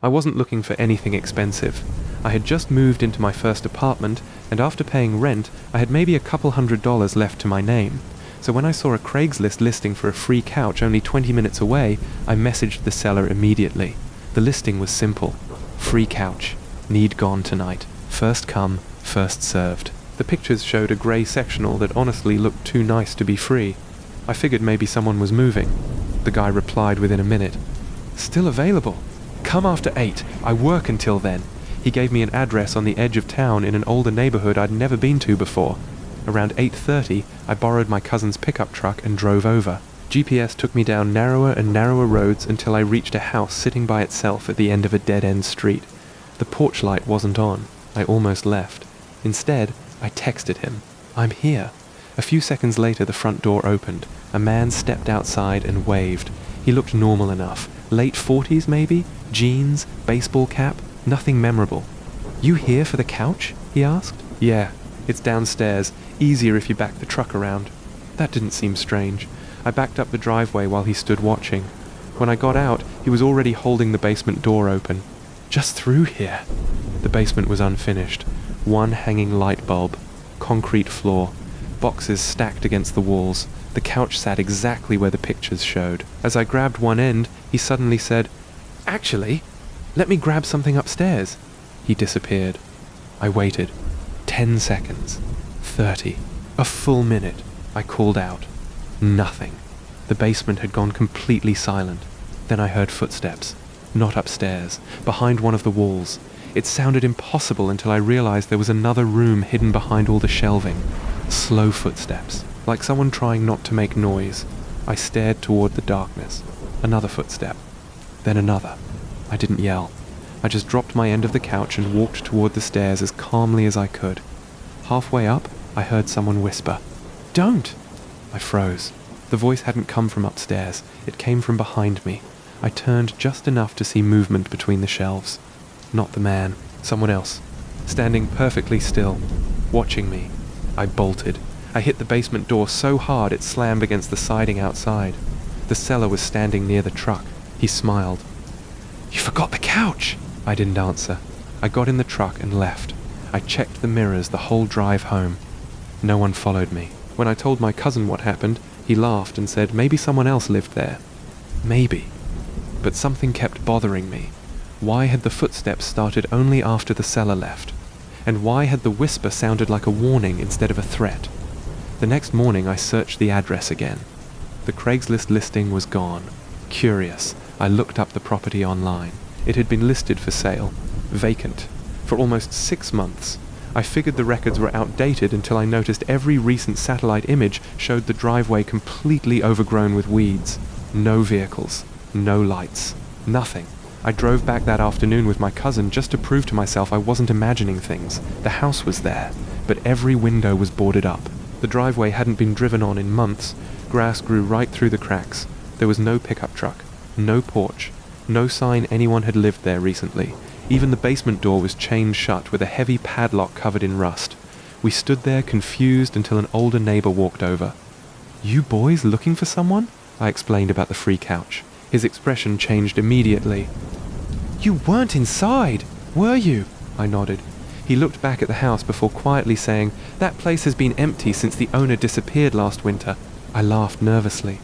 I wasn't looking for anything expensive. I had just moved into my first apartment, and after paying rent, I had maybe a couple $100 left to my name. So when I saw a Craigslist listing for a free couch only 20 minutes away, I messaged the seller immediately. The listing was simple. Free couch. Need gone tonight. First come, first served. The pictures showed a grey sectional that honestly looked too nice to be free. I figured maybe someone was moving. The guy replied within a minute. Still available. Come after 8. I work until then. He gave me an address on the edge of town in an older neighborhood I'd never been to before. Around 8:30, I borrowed my cousin's pickup truck and drove over. GPS took me down narrower and narrower roads until I reached a house sitting by itself at the end of a dead-end street. The porch light wasn't on. I almost left. Instead, I texted him. I'm here. A few seconds later, the front door opened. A man stepped outside and waved. He looked normal enough. Late 40s maybe? Jeans, baseball cap, nothing memorable. You here for the couch? He asked. Yeah, it's downstairs. Easier if you back the truck around. That didn't seem strange. I backed up the driveway while he stood watching. When I got out, he was already holding the basement door open. Just through here. The basement was unfinished. One hanging light bulb. Concrete floor. Boxes stacked against the walls. The couch sat exactly where the pictures showed. As I grabbed one end, he suddenly said, "Actually, let me grab something upstairs." He disappeared. I waited. 10 seconds. 30. A full minute. I called out. Nothing. The basement had gone completely silent. Then I heard footsteps. Not upstairs. Behind one of the walls. It sounded impossible until I realized there was another room hidden behind all the shelving. Slow footsteps. Like someone trying not to make noise. I stared toward the darkness. Another footstep. Then another. I didn't yell. I just dropped my end of the couch and walked toward the stairs as calmly as I could. Halfway up, I heard someone whisper, "Don't!" I froze. The voice hadn't come from upstairs. It came from behind me. I turned just enough to see movement between the shelves. Not the man. Someone else. Standing perfectly still. Watching me. I bolted. I hit the basement door so hard it slammed against the siding outside. The seller was standing near the truck. He smiled. "You forgot the couch!" I didn't answer. I got in the truck and left. I checked the mirrors the whole drive home. No one followed me. When I told my cousin what happened, he laughed and said maybe someone else lived there. Maybe. But something kept bothering me. Why had the footsteps started only after the seller left? And why had the whisper sounded like a warning instead of a threat? The next morning I searched the address again. The Craigslist listing was gone. Curious, I looked up the property online. It had been listed for sale. Vacant. For almost 6 months. I figured the records were outdated until I noticed every recent satellite image showed the driveway completely overgrown with weeds. No vehicles. No lights. Nothing. I drove back that afternoon with my cousin just to prove to myself I wasn't imagining things. The house was there, but every window was boarded up. The driveway hadn't been driven on in months. Grass grew right through the cracks. There was no pickup truck. No porch. No sign anyone had lived there recently. Even the basement door was chained shut with a heavy padlock covered in rust. We stood there confused until an older neighbor walked over. "You boys looking for someone?" I explained about the free couch. His expression changed immediately. "You weren't inside, were you?" I nodded. He looked back at the house before quietly saying, "That place has been empty since the owner disappeared last winter." I laughed nervously.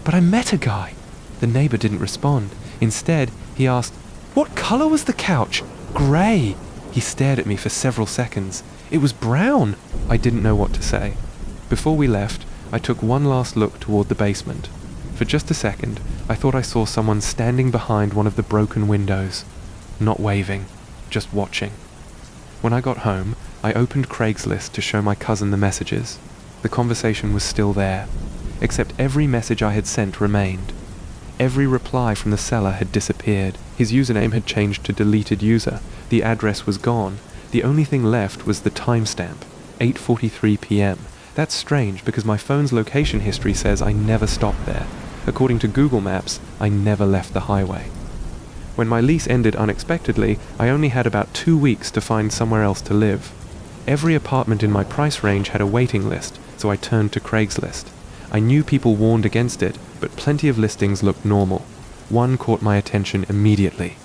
"But I met a guy." The neighbor didn't respond. Instead, he asked, "What color was the couch?" "Gray." He stared at me for several seconds. "It was brown." I didn't know what to say. Before we left, I took one last look toward the basement. For just a second, I thought I saw someone standing behind one of the broken windows. Not waving, just watching. When I got home, I opened Craigslist to show my cousin the messages. The conversation was still there, except every message I had sent remained. Every reply from the seller had disappeared. His username had changed to deleted user. The address was gone. The only thing left was the timestamp, 8:43 p.m. That's strange because my phone's location history says I never stopped there. According to Google Maps, I never left the highway. When my lease ended unexpectedly, I only had about 2 weeks to find somewhere else to live. Every apartment in my price range had a waiting list, so I turned to Craigslist. I knew people warned against it, but plenty of listings looked normal. One caught my attention immediately.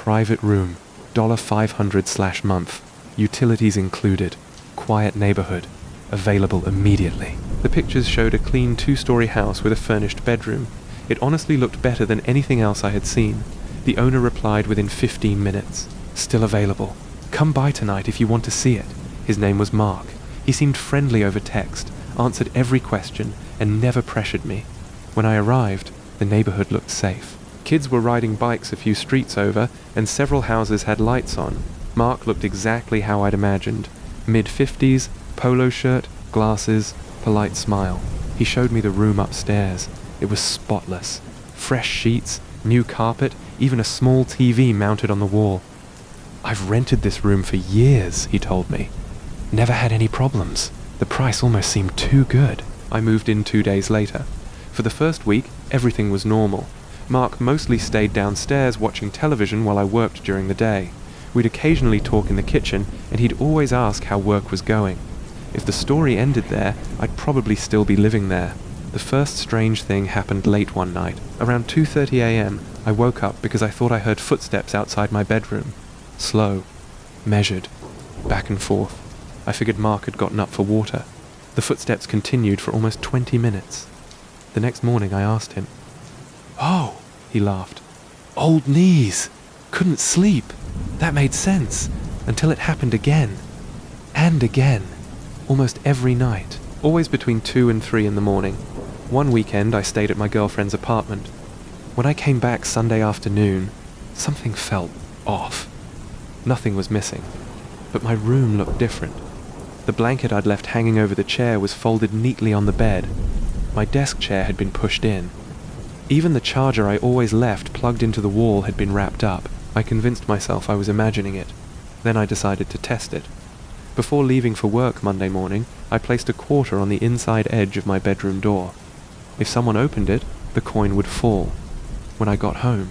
private room, $500/month, utilities included, quiet neighborhood, available immediately. The pictures showed a clean 2-story house with a furnished bedroom. It honestly looked better than anything else I had seen. The owner replied within 15 minutes. Still available. Come by tonight if you want to see it. His name was Mark. He seemed friendly over text, answered every question, and never pressured me. When I arrived, the neighborhood looked safe. Kids were riding bikes a few streets over, and several houses had lights on. Mark looked exactly how I'd imagined. Mid-50s, polo shirt, glasses, polite smile. He showed me the room upstairs. It was spotless. Fresh sheets, new carpet, even a small TV mounted on the wall. I've rented this room for years, he told me. Never had any problems. The price almost seemed too good. I moved in 2 days later. For the first week, everything was normal. Mark mostly stayed downstairs watching television while I worked during the day. We'd occasionally talk in the kitchen, and he'd always ask how work was going. If the story ended there, I'd probably still be living there. The first strange thing happened late one night. Around 2:30 a.m., I woke up because I thought I heard footsteps outside my bedroom. Slow, measured, back and forth. I figured Mark had gotten up for water. The footsteps continued for almost 20 minutes. The next morning I asked him. "Oh," he laughed. "Old knees. Couldn't sleep. That made sense. Until it happened again. And again. Almost every night. Always between 2 and 3 in the morning. One weekend I stayed at my girlfriend's apartment. When I came back Sunday afternoon, something felt off. Nothing was missing. But my room looked different. The blanket I'd left hanging over the chair was folded neatly on the bed. My desk chair had been pushed in. Even the charger I always left plugged into the wall had been wrapped up. I convinced myself I was imagining it. Then I decided to test it. Before leaving for work Monday morning, I placed a quarter on the inside edge of my bedroom door. If someone opened it, the coin would fall. When I got home,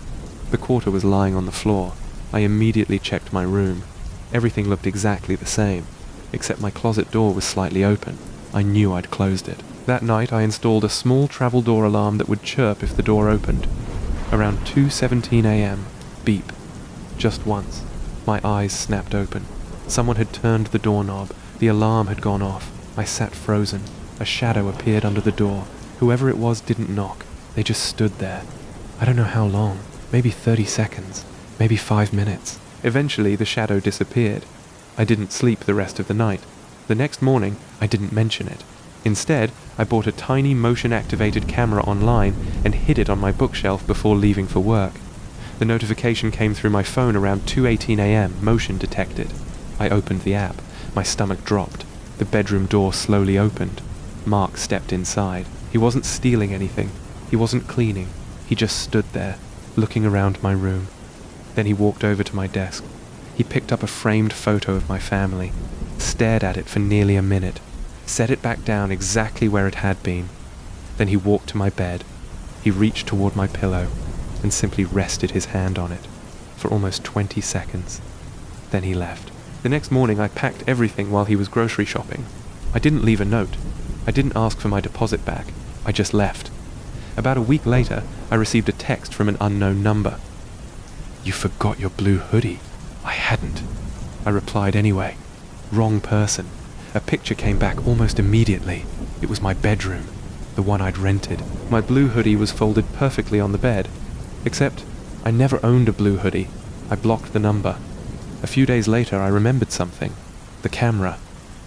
the quarter was lying on the floor. I immediately checked my room. Everything looked exactly the same, except my closet door was slightly open. I knew I'd closed it. That night I installed a small travel door alarm that would chirp if the door opened. Around 2:17 a.m., beep. Just once. My eyes snapped open. Someone had turned the doorknob. The alarm had gone off. I sat frozen. A shadow appeared under the door. Whoever it was didn't knock. They just stood there. I don't know how long. Maybe 30 seconds. Maybe 5 minutes. Eventually the shadow disappeared. I didn't sleep the rest of the night. The next morning, I didn't mention it. Instead, I bought a tiny motion-activated camera online and hid it on my bookshelf before leaving for work. The notification came through my phone around 2:18 a.m., motion detected. I opened the app. My stomach dropped. The bedroom door slowly opened. Mark stepped inside. He wasn't stealing anything. He wasn't cleaning. He just stood there, looking around my room. Then he walked over to my desk. He picked up a framed photo of my family, stared at it for nearly a minute, set it back down exactly where it had been. Then he walked to my bed. He reached toward my pillow and simply rested his hand on it for almost 20 seconds. Then he left. The next morning I packed everything while he was grocery shopping. I didn't leave a note. I didn't ask for my deposit back. I just left. About a week later, I received a text from an unknown number. "You forgot your blue hoodie." I hadn't. I replied anyway. Wrong person. A picture came back almost immediately. It was my bedroom, the one I'd rented. My blue hoodie was folded perfectly on the bed. Except, I never owned a blue hoodie. I blocked the number. A few days later, I remembered something. The camera.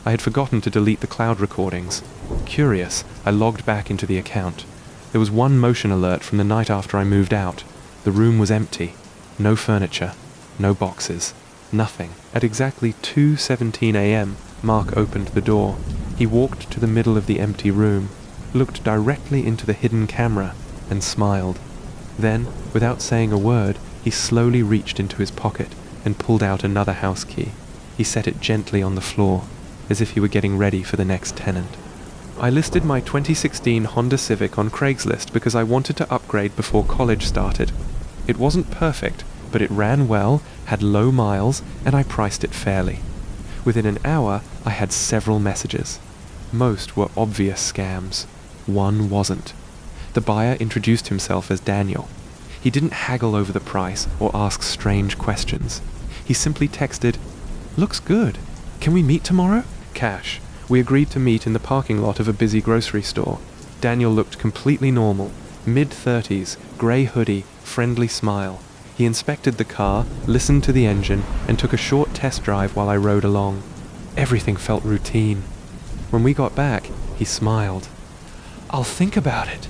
I had forgotten to delete the cloud recordings. Curious, I logged back into the account. There was one motion alert from the night after I moved out. The room was empty. No furniture. No boxes. Nothing. At exactly 2:17 a.m., Mark opened the door. He walked to the middle of the empty room, looked directly into the hidden camera, and smiled. Then, without saying a word, he slowly reached into his pocket and pulled out another house key. He set it gently on the floor, as if he were getting ready for the next tenant. I listed my 2016 Honda Civic on Craigslist because I wanted to upgrade before college started. It wasn't perfect, but it ran well, had low miles, and I priced it fairly. Within an hour, I had several messages. Most were obvious scams. One wasn't. The buyer introduced himself as Daniel. He didn't haggle over the price or ask strange questions. He simply texted, "Looks good. Can we meet tomorrow?" Cash. We agreed to meet in the parking lot of a busy grocery store. Daniel looked completely normal. Mid-30s, grey hoodie, friendly smile. He inspected the car, listened to the engine, and took a short test drive while I rode along. Everything felt routine. When we got back, he smiled. "I'll think about it."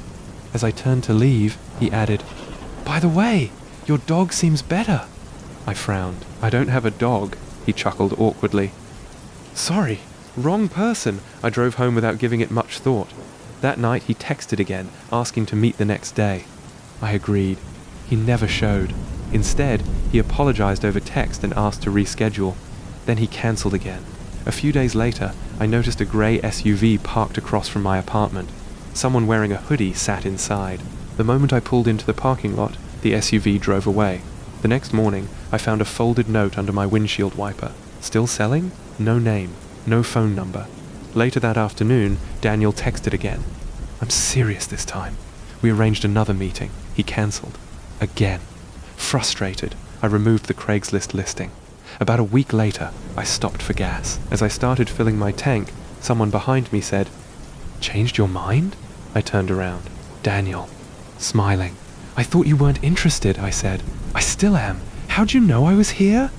As I turned to leave, he added, "By the way, your dog seems better." I frowned. "I don't have a dog," he chuckled awkwardly. "Sorry, wrong person." I drove home without giving it much thought. That night he texted again, asking to meet the next day. I agreed. He never showed. Instead, he apologized over text and asked to reschedule. Then he cancelled again. A few days later, I noticed a grey SUV parked across from my apartment. Someone wearing a hoodie sat inside. The moment I pulled into the parking lot, the SUV drove away. The next morning, I found a folded note under my windshield wiper. Still selling? No name. No phone number. Later that afternoon, Daniel texted again. I'm serious this time. We arranged another meeting. He cancelled. Again. Frustrated, I removed the Craigslist listing. About a week later, I stopped for gas. As I started filling my tank, someone behind me said, "Changed your mind?" I turned around. Daniel. Smiling. "I thought you weren't interested," I said. "I still am. How'd you know I was here?"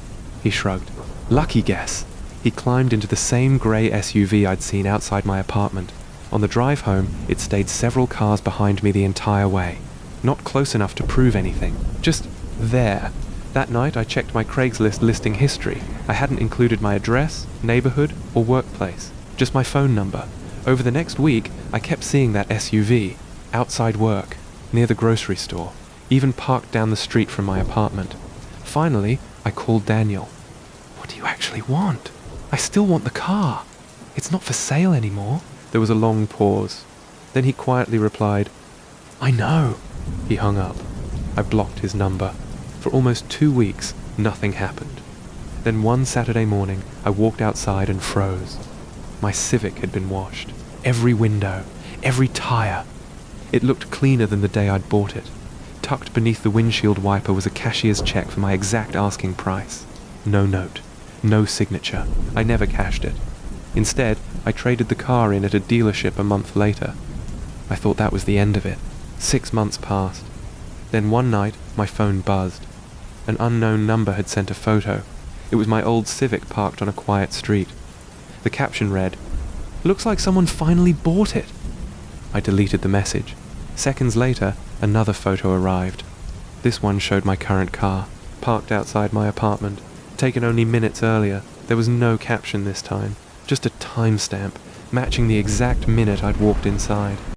He shrugged. "Lucky guess." He climbed into the same grey SUV I'd seen outside my apartment. On the drive home, it stayed several cars behind me the entire way. Not close enough to prove anything. Just there. That night I checked my Craigslist listing history. I hadn't included my address, neighborhood, or workplace. Just my phone number. Over the next week, I kept seeing that SUV. Outside work. Near the grocery store. Even parked down the street from my apartment. Finally, I called Daniel. "What do you actually want?" "I still want the car. It's not for sale anymore." There was a long pause. Then he quietly replied, "I know." He hung up. I blocked his number. For almost 2 weeks, nothing happened. Then one Saturday morning, I walked outside and froze. My Civic had been washed. Every window, every tire. It looked cleaner than the day I'd bought it. Tucked beneath the windshield wiper was a cashier's check for my exact asking price. No note. No signature. I never cashed it. Instead, I traded the car in at a dealership a month later. I thought that was the end of it. 6 months passed. Then one night, my phone buzzed. An unknown number had sent a photo. It was my old Civic parked on a quiet street. The caption read, "Looks like someone finally bought it." I deleted the message. Seconds later, another photo arrived. This one showed my current car, parked outside my apartment, taken only minutes earlier. There was no caption this time, just a timestamp, matching the exact minute I'd walked inside.